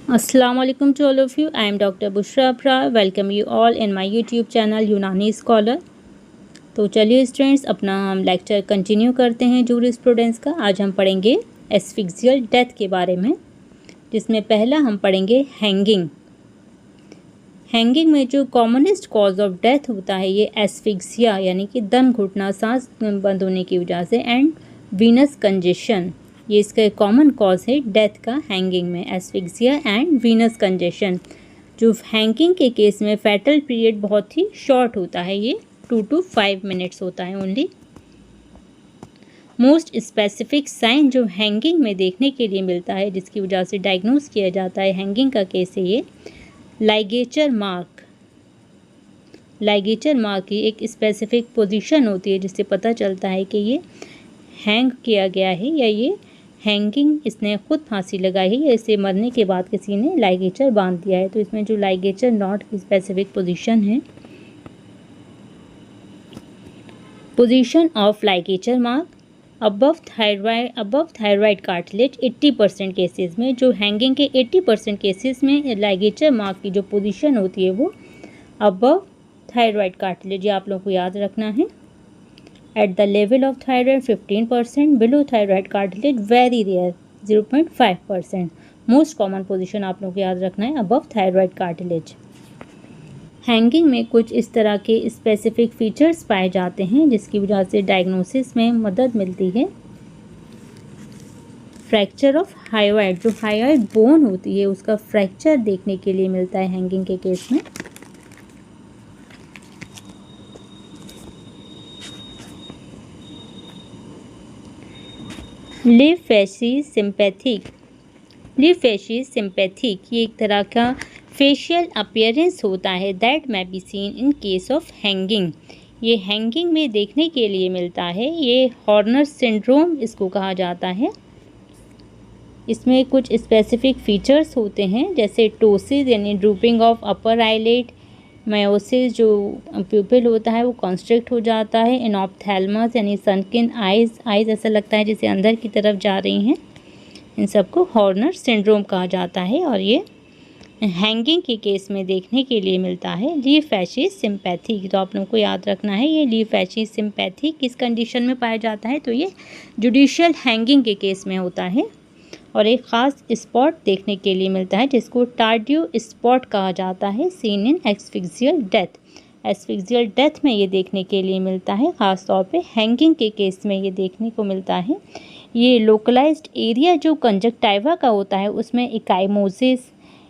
Assalamu alaikum to all of you. I am Dr. Bushra Abrar. Welcome you all in my YouTube channel यूनानी scholar. तो चलिए students अपना हम lecture continue करते हैं jurisprudence का। आज हम पढ़ेंगे एस्फिक्सियल डेथ के बारे में, जिसमें पहला हम पढ़ेंगे हैंगिंग। हैंगिंग में जो कॉमनेस्ट कॉज ऑफ डेथ होता है ये एस्फिक्सिया यानी कि दम घुटना, सांस बंद होने की वजह से, एंड वीनस कंजेशन, ये इसका कॉमन कॉज है डेथ का हैंगिंग में, एस्फिक्सिया एंड वीनस कंजेशन। जो हैंगिंग के केस में फैटल पीरियड बहुत ही शॉर्ट होता है, ये 2 to 5 मिनट्स होता है ओनली। मोस्ट स्पेसिफिक साइन जो हैंगिंग में देखने के लिए मिलता है, जिसकी वजह से डायग्नोस किया जाता है हैंगिंग का केस है ये लाइगेचर मार्क। लाइगेचर मार्क की एक स्पेसिफिक पोजीशन होती है जिससे पता चलता है कि ये हैंग किया गया है या ये हैंगिंग इसने खुद फांसी लगाई है या इसे मरने के बाद किसी ने लाइगेचर बांध दिया है। तो इसमें जो लाइगेचर नॉट की स्पेसिफिक पोजीशन है, position of ligature mark above thyroid cartilage 80% cases में, जो हैंगिंग के 80% केसेस में लाइगेचर मार्क की जो पोजीशन होती है वो अबव थायराइड कार्टिलेज, ये आप लोगों को याद रखना है। At the level of thyroid 15%, below thyroid cartilage very rare 0.5%। Most common position आप लोगों को याद रखना है अबव थायराइड कार्टिलेज। हैंगिंग में कुछ इस तरह के स्पेसिफिक फीचर्स पाए जाते हैं जिसकी वजह से डायग्नोसिस में मदद मिलती है। फ्रैक्चर ऑफ हायोइड, जो हायोइड बोन होती है उसका फ्रैक्चर देखने के लिए मिलता है हैंगिंग के केस में। लिव फैशी सिंपैथिक, लिव फैशी सिंपैथिक ये एक तरह का फेशियल अपीयरेंस होता है that may be seen in case of hanging. ये हैंगिंग में देखने के लिए मिलता है, ये हॉर्नर सिंड्रोम इसको कहा जाता है। इसमें कुछ स्पेसिफिक फीचर्स होते हैं जैसे टोसिस यानी drooping of upper eyelid, miosis जो प्यूपिल होता है वो कॉन्स्ट्रिक्ट हो जाता है, इनऑप्थेल्मस यानी सनकिन आइज ऐसा लगता है जैसे अंदर की तरफ जा रही हैं, इन सबको हॉर्नर सिंड्रोम कहा जाता है। और ये हैंगिंग के केस में देखने के लिए मिलता है। लीव फैशिस सिंपैथिक, तो आप लोगों को याद रखना है ये लीव फैशिस सिंपैथिक किस कंडीशन में पाया जाता है, तो ये जुडिशियल हैंगिंग के केस में होता है। और एक ख़ास स्पॉट देखने के लिए मिलता है जिसको टार्डियो स्पॉट कहा जाता है, seen in asphyxial death. Asphyxial death में ये देखने के लिए मिलता है, ख़ास तौर पे हैंगिंग के केस में ये देखने को मिलता है। ये लोकलाइज्ड एरिया जो कंजक्टाइवा का होता है उसमें इकाइमोसिस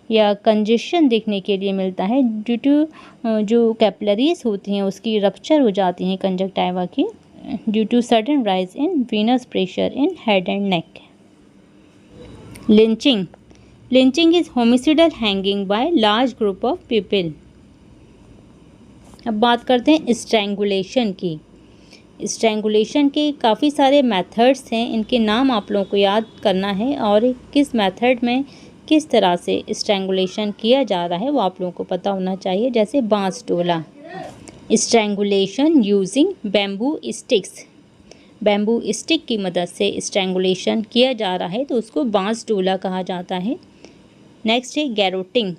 या कंजेशन देखने के लिए मिलता है ड्यू टू जो कैपिलरीज होती हैं उसकी रप्चर हो जाती हैं कंजक्टाइवा की, due to sudden rise in venous pressure in head and neck. Lynching, lynching is homicidal hanging by large group of people. अब बात करते हैं स्ट्रैंगुलेशन की। स्ट्रैंगुलेशन के काफ़ी सारे मेथड्स हैं, इनके नाम आप लोगों को याद करना है और किस मेथड में किस तरह से स्ट्रैंगुलेशन किया जा रहा है वो आप लोगों को पता होना चाहिए। जैसे बांस टोला, strangulation using bamboo sticks, bamboo stick की मदद से स्ट्रैंगुलेशन किया जा रहा है तो उसको बांस टोला कहा जाता है। नेक्स्ट है garroting,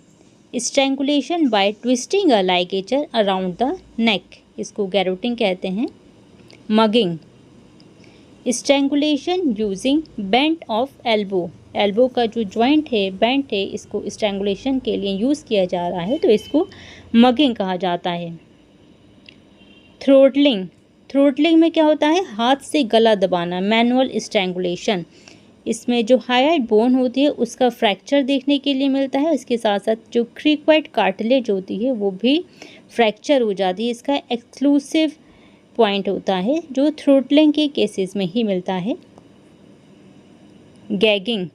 strangulation by twisting a ligature around the neck, इसको गैरोटिंग कहते हैं। Mugging, strangulation using bent of elbow, elbow का जो जॉइंट है बेंट है इसको स्ट्रैंगुलेशन के लिए यूज़ किया जा रहा है तो इसको मगिंग कहा जाता है। थ्रोटलिंग, थ्रोटलिंग में क्या होता है, हाथ से गला दबाना, मैनुअल स्ट्रैंगुलेशन। इसमें जो हायोइड बोन होती है उसका फ्रैक्चर देखने के लिए मिलता है, इसके साथ साथ जो क्रीक्वाइड कार्टिलेज होती है वो भी फ्रैक्चर हो जाती है। इसका एक्सक्लूसिव पॉइंट होता है जो थ्रोटलिंग के केसेस में ही मिलता है। गैगिंग,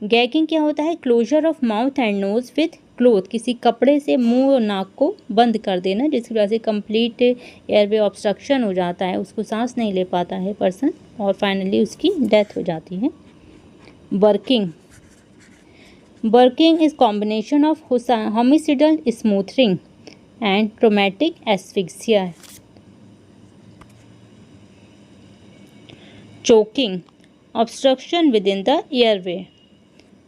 गैगिंग क्या होता है, closure of mouth and nose with cloth, किसी कपड़े से मुंह और नाक को बंद कर देना जिसकी वजह से कंप्लीट एयरवे ऑब्स्ट्रक्शन हो जाता है, उसको सांस नहीं ले पाता है पर्सन और फाइनली उसकी डेथ हो जाती है। बर्किंग, बर्किंग is combination of homicidal smothering and traumatic asphyxia. Choking, obstruction with in the airway,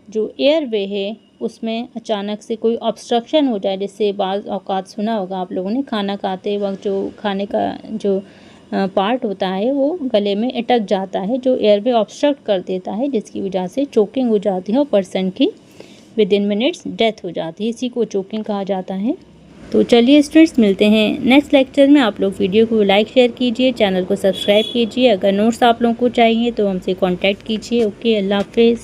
जो एयरवे है उसमें अचानक से कोई ऑब्स्ट्रक्शन हो जाए, जिससे बाज़ औक़ात सुना होगा आप लोगों ने, खाना खाते वक़्त जो खाने का जो पार्ट होता है वो गले में अटक जाता है, जो एयरवे ऑब्स्ट्रक्ट कर देता है, जिसकी वजह से चोकिंग हो जाती है और पर्सन की विदिन मिनट्स डेथ हो जाती है। इसी को चोकिंग कहा जाता है। तो चलिए स्टूडेंट्स, मिलते हैं नेक्स्ट लेक्चर में। आप लोग वीडियो को लाइक शेयर कीजिए, चैनल को सब्सक्राइब कीजिए। अगर नोट्स आप लोगों को चाहिए तो हमसे कांटेक्ट कीजिए। ओके, अल्लाह हाफ़िज़।